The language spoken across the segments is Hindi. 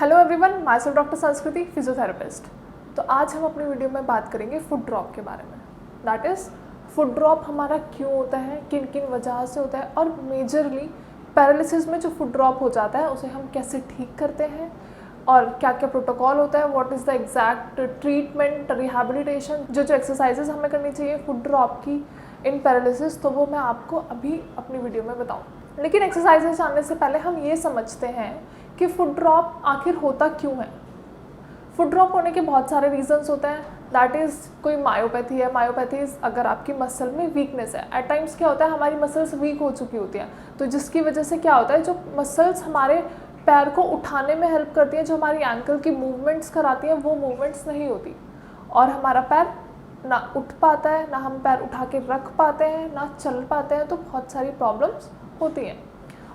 Hello everyone, my self doctor संस्कृति, फिजियोथेरेपिस्ट। तो आज हम अपनी वीडियो में बात करेंगे फुट ड्रॉप के बारे में। दैट इज़ फुट ड्रॉप हमारा क्यों होता है, किन किन वजह से होता है, और मेजरली पैरालिसिस में जो फुट ड्रॉप हो जाता है उसे हम कैसे ठीक करते हैं और क्या क्या प्रोटोकॉल होता है, what is the exact treatment, rehabilitation, जो एक्सरसाइजेज हमें करनी चाहिए फुट ड्रॉप की इन पैरालिसिस, तो वो मैं आपको अभी अपनी वीडियो में बताऊँ। लेकिन एक्सरसाइजेज जानने से पहले हम ये समझते हैं कि फुट ड्रॉप आखिर होता क्यों है। फुट ड्रॉप होने के बहुत सारे रीजंस होते हैं। दैट इज़ कोई मायोपैथी है। मायोपैथी अगर आपकी मसल में वीकनेस है, एट टाइम्स क्या होता है हमारी मसल्स वीक हो चुकी होती हैं, तो जिसकी वजह से क्या होता है जो मसल्स हमारे पैर को उठाने में हेल्प करती हैं, जो हमारी एंकल की मूवमेंट्स कराती हैं, वो मूवमेंट्स नहीं होती और हमारा पैर ना उठ पाता है, ना हम पैर उठा के रख पाते हैं, ना चल पाते हैं। तो बहुत सारी प्रॉब्लम्स होती हैं।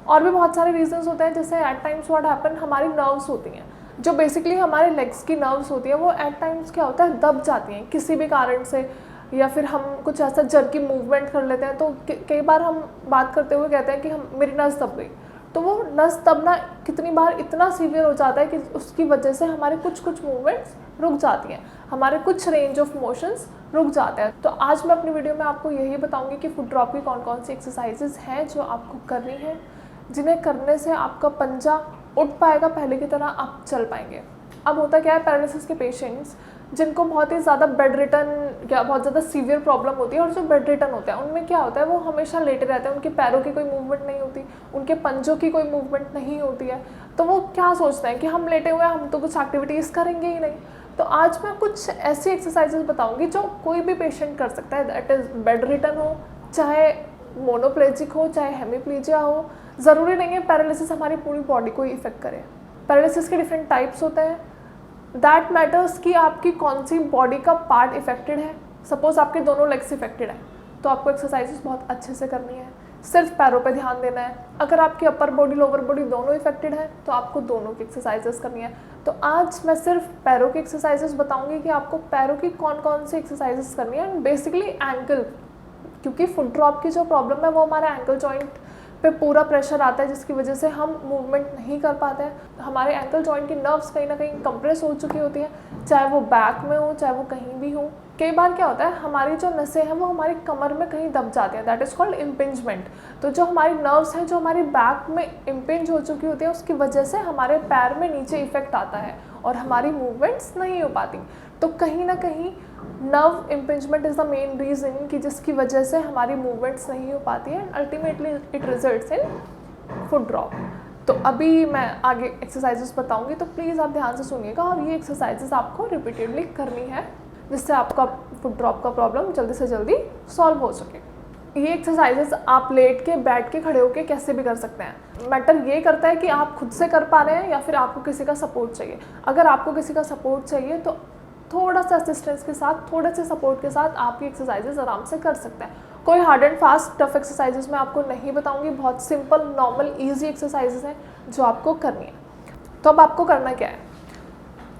और भी बहुत सारे रीजंस होते हैं, जैसे एट टाइम्स व्हाट हैपन, हमारी नर्व्स होती हैं जो बेसिकली हमारे लेग्स की नर्व्स होती है, वो एट टाइम्स क्या होता है दब जाती हैं किसी भी कारण से, या फिर हम कुछ ऐसा जर्की मूवमेंट कर लेते हैं। तो कई बार हम बात करते हुए कहते हैं कि मेरी नस दब गई, तो वो नस दबना कितनी बार इतना सीवियर हो जाता है कि उसकी वजह से हमारे कुछ मूवमेंट्स रुक जाती हैं, हमारे कुछ रेंज ऑफ मोशंस रुक जाते हैं। तो आज मैं अपनी वीडियो में आपको यही बताऊंगी कि फुट ड्रॉप की कौन कौन सी एक्सरसाइजेज हैं जो आपको करनी है, जिन्हें करने से आपका पंजा उठ पाएगा, पहले की तरह आप चल पाएंगे। अब होता क्या है, पैरालिसिस के पेशेंट्स जिनको बहुत ही ज़्यादा बेड रिटर्न या बहुत ज़्यादा सीवियर प्रॉब्लम होती है, और जो बेड रिटर्न होता है उनमें क्या होता है वो हमेशा लेटे रहते हैं, उनके पैरों की कोई मूवमेंट नहीं होती, उनके पंजों की कोई मूवमेंट नहीं होती है। तो वो क्या सोचते हैं कि हम लेटे हुए हैं, हम तो कुछ एक्टिविटीज़ करेंगे ही नहीं। तो आज मैं कुछ ऐसी एक्सरसाइजेज बताऊँगी जो कोई भी पेशेंट कर सकता है। दैट इज़ बेड रिटर्न हो, चाहे मोनोप्लेजिक हो, चाहे हेमीप्लीजिया हो। ज़रूरी नहीं है पैरालिसिस हमारी पूरी बॉडी को इफेक्ट करे। पैरालिसिस के डिफरेंट टाइप्स होते हैं। दैट मैटर्स कि आपकी कौन सी बॉडी का पार्ट इफेक्टेड है। सपोज आपके दोनों लेग्स इफेक्टेड हैं, तो आपको एक्सरसाइजेस बहुत अच्छे से करनी है, सिर्फ पैरों पे ध्यान देना है। अगर आपकी अपर बॉडी लोअर बॉडी दोनों इफेक्टेड है तो आपको दोनों की एक्सरसाइजेस करनी है। तो आज मैं सिर्फ पैरों की एक्सरसाइजेस बताऊंगी कि आपको पैरों की कौन कौन सी एक्सरसाइजेस करनी है, एंड बेसिकली एंकल, क्योंकि फुट ड्रॉप की जो प्रॉब्लम है वो हमारा एंकल जॉइंट पे पूरा प्रेशर आता है, जिसकी वजह से हम मूवमेंट नहीं कर पाते हैं। हमारे एंकल जॉइंट की नर्व्स कहीं ना कहीं कंप्रेस हो चुकी होती है, चाहे वो बैक में हो चाहे वो कहीं भी हो। कई बार क्या होता है हमारी जो नसें हैं वो हमारी कमर में कहीं दब जाती हैं, दैट इज़ कॉल्ड इम्पिंजमेंट। तो जो हमारी नर्व्स हैं जो हमारी बैक में इम्पिंज हो चुकी होती है, उसकी वजह से हमारे पैर में नीचे इफेक्ट आता है और हमारी मूवमेंट्स नहीं हो पाती। तो कहीं ना कहीं nerve impingement is the main reason कि जिसकी वजह से हमारी मूवमेंट्स नहीं हो पाती है, and ultimately it results in foot drop. तो अभी मैं आगे एक्सरसाइजेस बताऊंगी, तो प्लीज़ आप ध्यान से सुनिएगा और ये एक्सरसाइजेस आपको रिपीटेडली करनी है, जिससे आपका फुट ड्रॉप का प्रॉब्लम जल्दी से जल्दी सॉल्व हो सके। ये एक्सरसाइजेस आप लेट के, बैठ के, खड़े होके कैसे भी कर सकते हैं। मैटर ये करता है कि आप खुद से कर पा रहे हैं या फिर आपको किसी का सपोर्ट चाहिए। अगर आपको किसी का सपोर्ट चाहिए तो थोड़ा सा असिस्टेंस के साथ, थोड़े से सपोर्ट के साथ आप ये एक्सरसाइजेज आराम से कर सकते हैं। कोई hard and fast tough exercises मैं आपको नहीं बताऊंगी, बहुत सिंपल नॉर्मल ईजी एक्सरसाइजेज हैं जो आपको करनी है। तो अब आपको करना क्या है,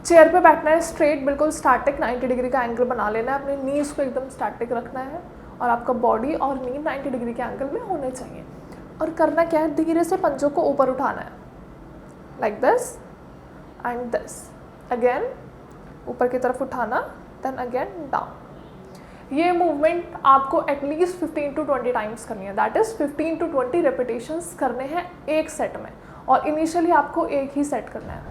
चेयर पे बैठना है स्ट्रेट, बिल्कुल स्टैटिक, 90 डिग्री का एंगल बना लेना है, अपने नीज को एकदम स्टैटिक रखना है और आपका बॉडी और नी 90 डिग्री के एंगल में होने चाहिए। और करना क्या है, धीरे से पंजों को ऊपर उठाना है, like this and this, again ऊपर की तरफ उठाना, देन अगेन डाउन। ये मूवमेंट आपको एटलीस्ट 15 to 20 टाइम्स करनी है। दैट इज़ 15 to 20 रेपिटेशंस करने हैं एक सेट में, और इनिशियली आपको एक ही सेट करना है,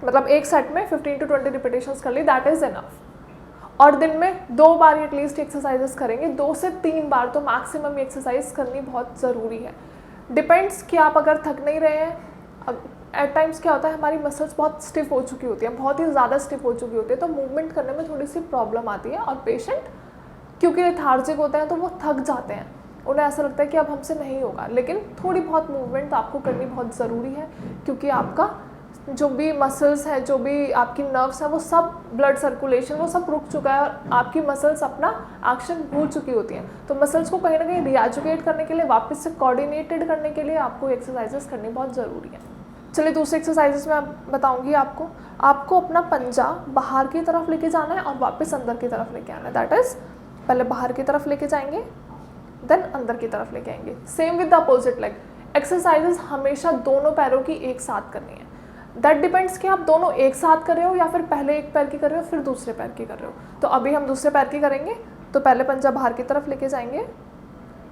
मतलब एक सेट में 15 to 20 रिपीटेशंस कर ली, दैट इज़ इनफ। और दिन में 2 बार एटलीस्ट एक्सरसाइजेस करेंगे, 2 से 3 बार तो मैक्सिमम एक्सरसाइज करनी बहुत ज़रूरी है। डिपेंड्स कि आप अगर थक नहीं रहे हैं, एट टाइम्स क्या होता है हमारी मसल्स बहुत स्टिफ हो चुकी होती है, बहुत ही ज़्यादा स्टिफ हो चुकी होती है, तो मूवमेंट करने में थोड़ी सी प्रॉब्लम आती है, और पेशेंट क्योंकि लेथार्जिक होते हैं तो वो थक जाते हैं, उन्हें ऐसा लगता है कि अब हमसे नहीं होगा। लेकिन थोड़ी बहुत मूवमेंट आपको करनी बहुत ज़रूरी है, क्योंकि आपका जो भी मसल्स है, जो भी आपकी नर्व्स हैं, वो सब ब्लड सर्कुलेशन वो सब रुक चुका है, और आपकी मसल्स अपना एक्शन भूल चुकी होती हैं। तो मसल्स को कहीं ना कहीं रीएजुकेट करने के लिए, वापस से कोऑर्डिनेटेड करने के लिए आपको एक्सरसाइजेस करनी बहुत ज़रूरी है। चलिए दूसरे एक्सरसाइजेस में बताऊंगी आपको अपना पंजा बाहर की तरफ लेके जाना है और वापस अंदर की तरफ लेके आना है। दैट इज़ पहले बाहर की तरफ लेके जाएंगे, देन अंदर की तरफ लेके आएंगे। Same with the opposite leg. Exercises हमेशा दोनों पैरों की एक साथ करनी है। दैट डिपेंड्स कि आप दोनों एक साथ कर रहे हो या फिर पहले एक पैर की कर रहे हो फिर दूसरे पैर की कर रहे हो। तो अभी हम दूसरे पैर की करेंगे, तो पहले पंजा बाहर की तरफ लेके जाएंगे,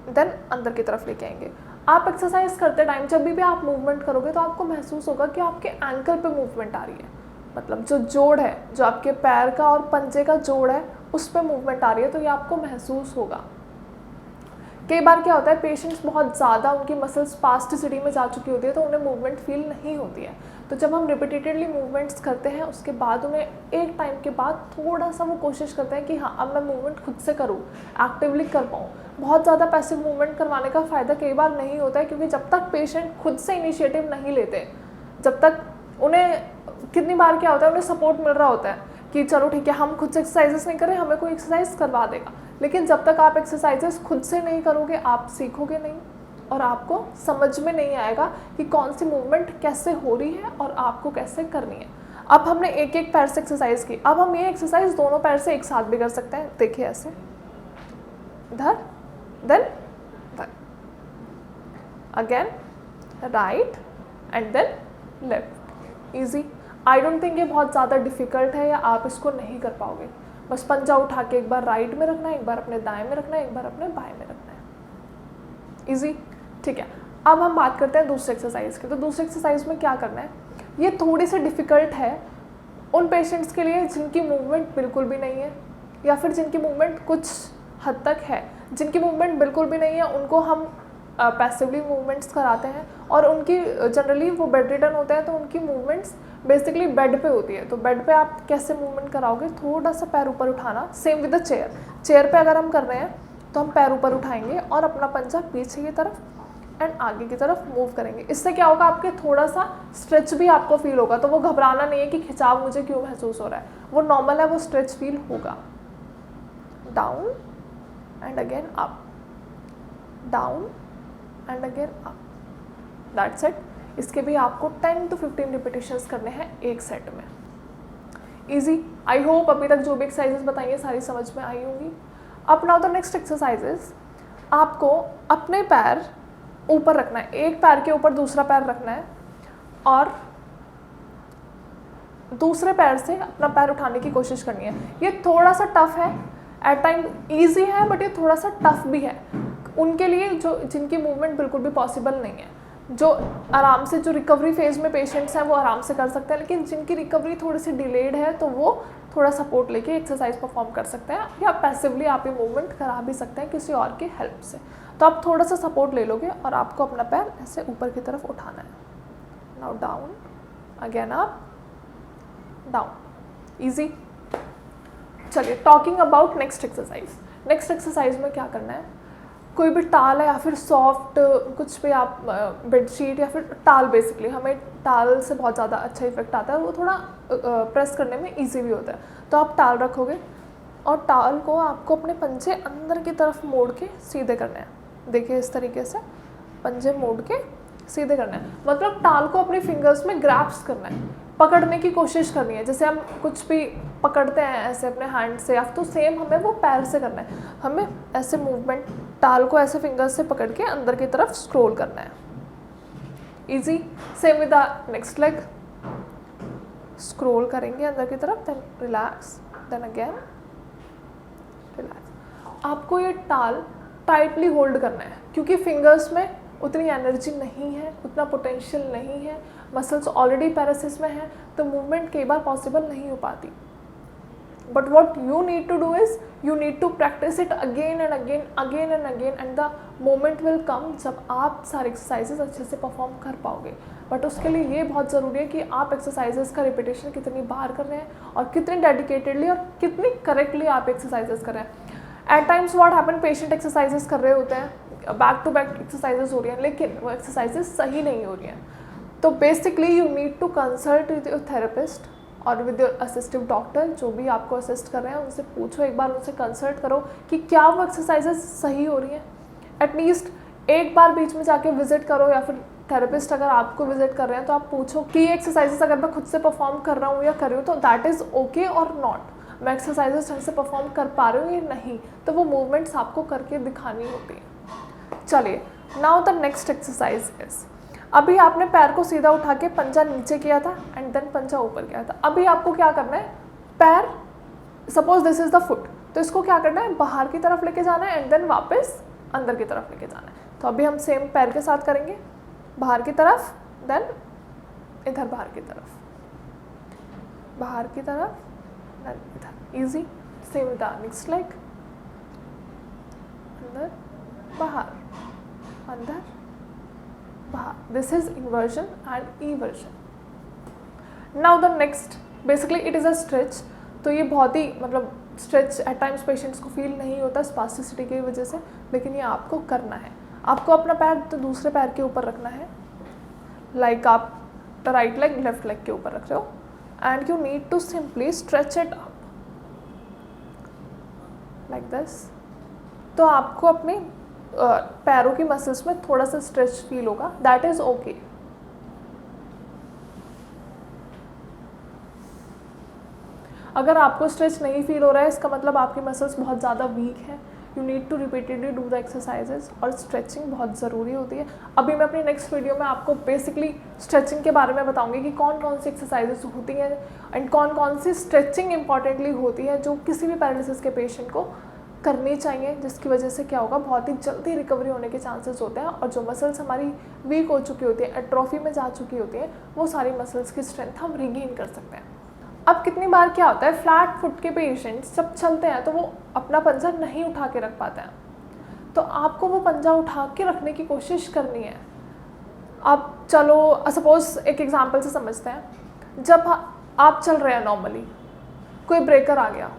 देन अंदर की तरफ लेके आएंगे। आप एक्सरसाइज करते टाइम जब भी आप मूवमेंट करोगे तो आपको महसूस होगा कि आपके एंकल पे मूवमेंट आ रही है, मतलब जो जोड़ है, जो आपके पैर का और पंजे का जोड़ है उस पर मूवमेंट आ रही है, तो ये आपको महसूस होगा। कई बार क्या होता है, पेशेंट्स बहुत ज़्यादा उनकी मसल्स स्पास्टिसिटी में जा चुकी होती है तो उन्हें मूवमेंट फील नहीं होती है। तो जब हम रिपीटेडली मूवमेंट्स करते हैं उसके बाद उन्हें एक टाइम के बाद थोड़ा सा वो कोशिश करते हैं कि हाँ अब मैं मूवमेंट खुद से करूँ, एक्टिवली कर पाऊँ। बहुत ज़्यादा पैसिव मूवमेंट करवाने का फ़ायदा कई बार नहीं होता है, क्योंकि जब तक पेशेंट खुद से इनिशिएटिव नहीं लेते, जब तक उन्हें, कितनी बार क्या होता है उन्हें सपोर्ट मिल रहा होता है कि चलो ठीक है हम खुद से एक्सरसाइजेस नहीं कर रहे, हमें कोई एक्सरसाइज करवा देगा, लेकिन जब तक आप एक्सरसाइजेस खुद से नहीं करोगे आप सीखोगे नहीं और आपको समझ में नहीं आएगा कि कौन सी मूवमेंट कैसे हो रही है और आपको कैसे करनी है। अब हमने एक एक पैर से एक्सरसाइज की, अब हम ये एक्सरसाइज दोनों पैर से एक साथ भी कर सकते हैं। देखिए ऐसे, इधर, देन इधर, again right and then left. Easy. I don't think ये बहुत ज़्यादा डिफिकल्ट है या आप इसको नहीं कर पाओगे। बस पंजा उठा के एक बार राइट में रखना है, एक बार अपने दाएं में रखना है, एक बार अपने बाएं में रखना है। इजी, ठीक है। अब हम बात करते हैं दूसरे एक्सरसाइज की। तो दूसरे एक्सरसाइज में क्या करना है, ये थोड़ी सी डिफ़िकल्ट है उन पेशेंट्स के लिए जिनकी मूवमेंट बिल्कुल भी नहीं है या फिर जिनकी मूवमेंट कुछ हद तक है। जिनकी मूवमेंट बिल्कुल भी नहीं है उनको हम पैसिवली मूवमेंट्स कराते हैं, और उनकी जनरली वो बेड रिटर्न होते हैं तो उनकी मूवमेंट्स बेसिकली बेड पे होती है। तो बेड पे आप कैसे मूवमेंट कराओगे, थोड़ा सा पैर ऊपर उठाना, same with the chair. Chair पे अगर हम कर रहे हैं तो हम पैर ऊपर उठाएंगे और अपना पंजा पीछे की तरफ एंड आगे की तरफ मूव करेंगे। इससे क्या होगा, आपके थोड़ा सा स्ट्रेच भी आपको फील होगा। तो वो घबराना नहीं है कि खिंचाव मुझे क्यों महसूस हो रहा है, वो नॉर्मल है, वो स्ट्रेच फील होगा। Down and again up, down and again up, that's it. इसके भी आपको 10 to 15 रिपीटेशंस करने हैं एक सेट में। इजी। आई होप अभी तक जो भी एक्सरसाइजेस बताई हैं सारी समझ में आई होंगी। अब नाउ द नेक्स्ट एक्सरसाइजेस, आपको अपने पैर ऊपर रखना है, एक पैर के ऊपर दूसरा पैर रखना है और दूसरे पैर से अपना पैर उठाने की कोशिश करनी है। ये थोड़ा सा टफ है, एट टाइम ईजी है, बट ये थोड़ा सा टफ भी है उनके लिए जो जिनकी मूवमेंट बिल्कुल भी पॉसिबल नहीं है। जो आराम से, जो रिकवरी फेज में पेशेंट्स हैं वो आराम से कर सकते हैं, लेकिन जिनकी रिकवरी थोड़ी सी डिलेड है तो वो थोड़ा सपोर्ट लेके एक्सरसाइज परफॉर्म कर सकते हैं, या पैसिवली आप ये मूवमेंट करा भी सकते हैं किसी और की हेल्प से। तो आप थोड़ा सा सपोर्ट ले लोगे और आपको अपना पैर ऐसे ऊपर की तरफ उठाना है। Now down, again up, down. Easy. चलिए, talking about next exercise. Next exercise में क्या करना है, कोई भी टाल है या फिर सॉफ्ट कुछ भी आप, बेडशीट या फिर टाल, बेसिकली हमें टाल से बहुत ज़्यादा अच्छा इफेक्ट आता है, वो थोड़ा प्रेस करने में इजी भी होता है। तो आप टाल रखोगे और टाल को आपको अपने पंजे अंदर की तरफ मोड़ के सीधे करना है। देखिए इस तरीके से पंजे मोड़ के सीधे करना है, मतलब टाल को अपनी फिंगर्स में ग्रैप्स करना है, पकड़ने की कोशिश करनी है। जैसे हम कुछ भी पकड़ते हैं ऐसे अपने हैंड से, या तो सेम हमें वो पैर से करना है। हमें ऐसे मूवमेंट, टाल को ऐसे फिंगर्स से पकड़ के अंदर की तरफ स्क्रॉल करना है। Easy. Same with the next leg, scroll करेंगे अंदर की तरफ, then relax, then again relax. आपको ये टाल टाइटली होल्ड करना है, क्योंकि फिंगर्स में उतनी एनर्जी नहीं है, उतना पोटेंशियल नहीं है, मसल्स ऑलरेडी पैरासिस में है, तो मूवमेंट कई बार पॉसिबल नहीं हो पाती। But what you need to do is you need to practise it again and again, again and again, and the moment will come जब आप सारे एक्सरसाइजेस अच्छे से परफॉर्म कर पाओगे। बट उसके लिए ये बहुत ज़रूरी है कि आप एक्सरसाइजेस का रिपीटेशन कितनी बार कर रहे हैं और कितनी डेडिकेटेडली और कितनी करेक्टली आप एक्सरसाइजेस कर रहे हैं। At times what happen, patient exercises कर रहे होते हैं, बैक टू बैक एक्सरसाइजेस हो रही हैं, लेकिन वो एक्सरसाइजेस सही नहीं हो रही हैं। तो basically you need to consult with your therapist और विद योर असिस्टिव डॉक्टर, जो भी आपको असिस्ट कर रहे हैं उनसे पूछो, एक बार उनसे कंसल्ट करो कि क्या वो एक्सरसाइजेस सही हो रही हैं। एटलीस्ट एक बार बीच में जाके विजिट करो, या फिर थेरेपिस्ट अगर आपको विजिट कर रहे हैं तो आप पूछो कि ये एक्सरसाइजेस अगर मैं खुद से परफॉर्म कर रहा हूँ या कर रही हूँ तो दैट इज़ ओके और नॉट, मैं एक्सरसाइजेस ढंग से परफॉर्म कर पा रही हूँ या नहीं, तो वो मूवमेंट्स आपको करके दिखानी होती है। चलिए, now the next exercise is, अभी आपने पैर को सीधा उठा के पंजा नीचे किया था एंड देन पंजा ऊपर किया था। अभी आपको क्या करना है, पैर, suppose this is the foot, तो इसको क्या करना है, बाहर की तरफ लेके जाना है एंड देन वापस अंदर की तरफ लेके जाना है। तो अभी हम सेम पैर के साथ करेंगे, बाहर की तरफ, देन इधर बाहर की तरफ, बाहर की तरफ, देन इधर, easy. Same with the next leg, अंदर बाहर, अंदर बाहर। This is inversion and eversion. Now the next, basically it is a stretch. तो ये बहुत ही मतलब स्ट्रेच एट टाइम्स पेशेंट्स को फील नहीं होता स्पास्टिसिटी की वजह से, लेकिन ये आपको करना है। आपको अपना पैर तो दूसरे पैर के ऊपर रखना है, लाइक आप राइट लेग लेफ्ट लेग के ऊपर रख रहे हो, and you need to simply stretch it up like this. तो आपको अपने पैरों की मसल्स में थोड़ा सा स्ट्रेच फील होगा, दैट इज ओके। अगर आपको स्ट्रेच नहीं फील हो रहा है, इसका मतलब आपकी मसल्स बहुत ज़्यादा वीक है। You need to repeatedly do the exercises, और स्ट्रेचिंग बहुत ज़रूरी होती है। अभी मैं अपनी नेक्स्ट वीडियो में आपको बेसिकली स्ट्रेचिंग के बारे में बताऊंगी कि कौन कौन सी एक्सरसाइजेज होती हैं एंड कौन कौन सी स्ट्रेचिंग इंपॉर्टेंटली होती है जो किसी भी पैरालिसिस के पेशेंट को करनी चाहिए, जिसकी वजह से क्या होगा, बहुत ही जल्दी रिकवरी होने के चांसेस होते हैं। और जो मसल्स हमारी वीक हो चुकी होती है, एट्रोफी में जा चुकी होती है, वो सारी मसल्स की स्ट्रेंथ हम रिगेन कर सकते हैं। अब कितनी बार क्या होता है, फ्लैट फुट के पेशेंट्स जब चलते हैं तो वो अपना पंजा नहीं उठा के रख पाते हैं, तो आपको वो पंजा उठा के रखने की कोशिश करनी है। अब चलो सपोज एक एग्जांपल से समझते हैं। जब आप चल रहे हैं नॉर्मली, कोई ब्रेकर आ गया,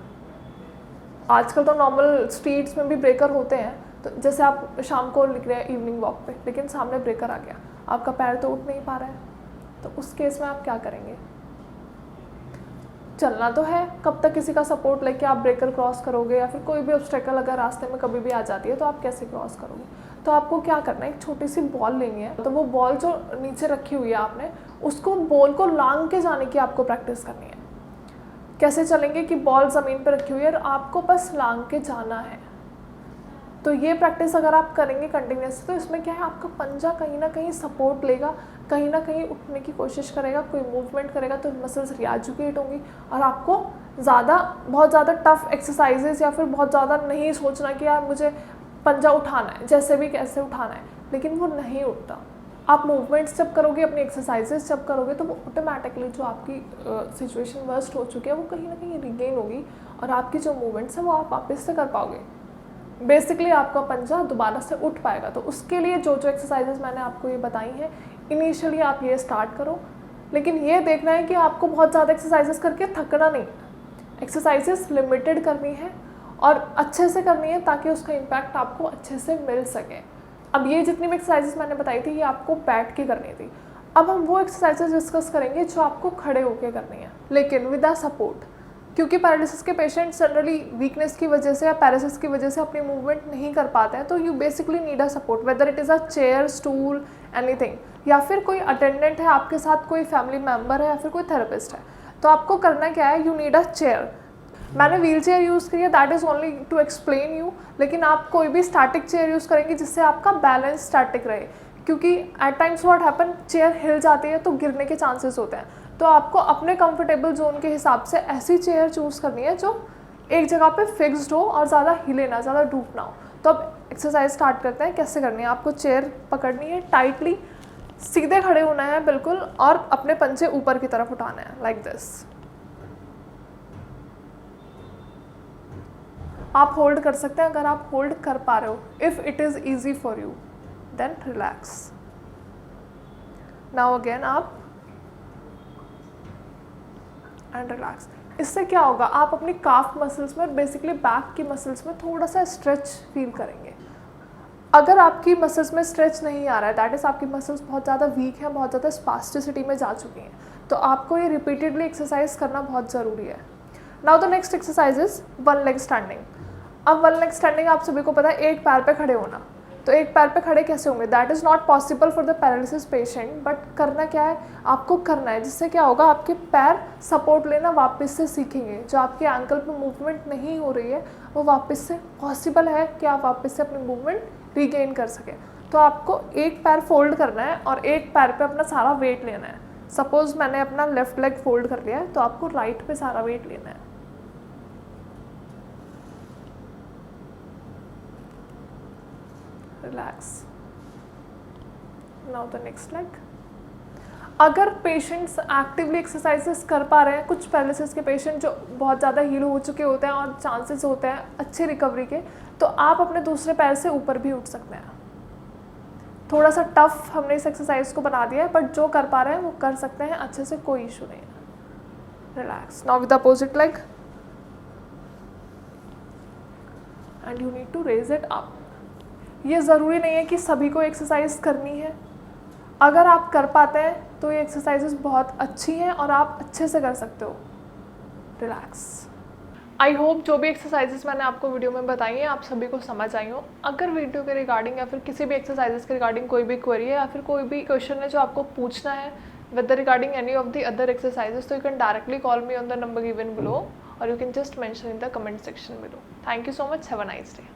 आजकल तो नॉर्मल स्ट्रीट्स में भी ब्रेकर होते हैं, तो जैसे आप शाम को निकल रहे हैं इवनिंग वॉक पे, लेकिन सामने ब्रेकर आ गया, आपका पैर तो उठ नहीं पा रहा है, तो उस केस में आप क्या करेंगे, चलना तो है, कब तक किसी का सपोर्ट लेके आप ब्रेकर क्रॉस करोगे, या फिर कोई भी ऑब्स्टेकल अगर रास्ते में कभी भी आ जाती है तो आप कैसे क्रॉस करोगे। तो आपको क्या करना है, एक छोटी सी बॉल लेनी है, तो वो बॉल जो नीचे रखी हुई है आपने, उसको बॉल को लांग के जाने की आपको प्रैक्टिस करनी है। कैसे चलेंगे कि बॉल ज़मीन पर रखी हुई है और आपको बस लांग के जाना है। तो ये प्रैक्टिस अगर आप करेंगे कंटिन्यूसली, तो इसमें क्या है, आपका पंजा कहीं ना कहीं सपोर्ट लेगा, कहीं ना कहीं उठने की कोशिश करेगा, कोई मूवमेंट करेगा तो मसल्स रिएजुकेट होंगी, और आपको बहुत ज़्यादा टफ एक्सरसाइजेस या फिर बहुत ज़्यादा नहीं सोचना कि यार मुझे पंजा उठाना है, जैसे भी कैसे उठाना है, लेकिन वो नहीं उठता। आप मूवमेंट्स जब करोगे, अपनी एक्सरसाइजेस जब करोगे, तो वो ऑटोमेटिकली जो आपकी सिचुएशन वर्स्ट हो चुकी है वो कहीं ना कहीं रिगेन होगी, और आपकी जो मूवमेंट्स हैं वो आप वापस से कर पाओगे। बेसिकली आपका पंजा दोबारा से उठ पाएगा। तो उसके लिए जो जो एक्सरसाइजेस मैंने आपको ये बताई हैं, इनिशियली आप ये स्टार्ट करो, लेकिन ये देखना है कि आपको बहुत ज़्यादा एक्सरसाइजेस करके थकना नहीं। एक्सरसाइजेस लिमिटेड करनी है और अच्छे से करनी है, ताकि उसका इम्पैक्ट आपको अच्छे से मिल सके। अब ये जितनी भी एक्सरसाइजेस मैंने बताई थी, ये आपको बैठ के करनी थी। अब हम वो एक्सरसाइजेस डिस्कस करेंगे जो आपको खड़े होके करनी है, लेकिन विद अ सपोर्ट, क्योंकि पैरालिसिस के पेशेंट जनरली वीकनेस की वजह से या पैरालिसिस की वजह से अपनी मूवमेंट नहीं कर पाते हैं, तो you basically need a support, whether it is a chair, stool, anything, या फिर कोई अटेंडेंट है आपके साथ, कोई फैमिली मेम्बर है, या फिर कोई थेरेपिस्ट है। तो आपको करना क्या है, यू नीड अ चेयर। मैंने व्हील चेयर यूज़ की है, that is only to explain you, लेकिन आप कोई भी स्टैटिक चेयर यूज़ करेंगे जिससे आपका बैलेंस स्टैटिक रहे, क्योंकि at times what happen, chair हिल जाती है तो गिरने के चांसेस होते हैं। तो आपको अपने कंफर्टेबल जोन के हिसाब से ऐसी चेयर चूज़ करनी है जो एक जगह पे फिक्स्ड हो और ज़्यादा हिले ना, ज़्यादा डूब ना हो। तो अब एक्सरसाइज स्टार्ट करते हैं। कैसे करनी है, आपको चेयर पकड़नी है टाइटली, सीधे खड़े होना है बिल्कुल, और अपने पंजे ऊपर की तरफ उठाना है लाइक दिस। आप होल्ड कर सकते हैं अगर आप होल्ड कर पा रहे हो। If it is easy for you then relax. Now again आप एंड रिलैक्स। इससे क्या होगा, आप अपनी काफ मसल्स में, बेसिकली बैक की मसल्स में थोड़ा सा स्ट्रेच फील करेंगे। अगर आपकी मसल्स में स्ट्रेच नहीं आ रहा है, दैट इज़ आपकी मसल्स बहुत ज़्यादा वीक है, बहुत ज़्यादा स्पास्टिसिटी में जा चुकी हैं, तो आपको ये रिपीटेडली एक्सरसाइज करना बहुत ज़रूरी है। Now the next exercise is one leg standing. अब वन लेग स्टैंडिंग आप सभी को पता है, एक पैर पे खड़े होना। तो एक पैर पे खड़े कैसे होंगे, that is not possible for the paralysis patient, but करना क्या है, आपको करना है, जिससे क्या होगा, आपके पैर सपोर्ट लेना वापस से सीखेंगे। जो आपके एंकल पे मूवमेंट नहीं हो रही है, वो वापस से पॉसिबल है कि आप वापस से अपनी मूवमेंट रिगेन कर सकें। तो आपको एक पैर फोल्ड करना है और एक पैर पे अपना सारा वेट लेना है। सपोज मैंने अपना लेफ्ट लेग फोल्ड कर लिया है, तो आपको राइट पे सारा वेट लेना है। Relax. Now the next leg. अगर पेशेंट्स एक्टिवली एक्सरसाइजेस कर पा रहे हैं, कुछ पैरालिसिस के पेशेंट जो बहुत ज़्यादा हील हो चुके होते हैं और चांसेस होते हैं अच्छी रिकवरी के, तो आप अपने दूसरे पैर से ऊपर भी उठ सकते हैं। थोड़ा सा टफ हमने इस एक्सरसाइज को बना दिया है, बट जो कर पा रहे हैं वो कर सकते हैं अच्छे से, कोई इशू नहीं है। Relax. Now with opposite leg and you need to raise it up. ये ज़रूरी नहीं है कि सभी को एक्सरसाइज करनी है। अगर आप कर पाते हैं तो ये एक्सरसाइजेस बहुत अच्छी हैं और आप अच्छे से कर सकते हो। रिलैक्स। आई होप जो भी एक्सरसाइजेस मैंने आपको वीडियो में बताई हैं आप सभी को समझ आई हो। अगर वीडियो के रिगार्डिंग या फिर किसी भी एक्सरसाइजेस के रिगार्डिंग कोई भी क्वेरी है या फिर कोई भी क्वेश्चन है जो आपको पूछना है with the regarding any of the other exercises, तो you can directly call me on the number given below और you can just mention in the comment section below. Thank you so much. Have a nice day.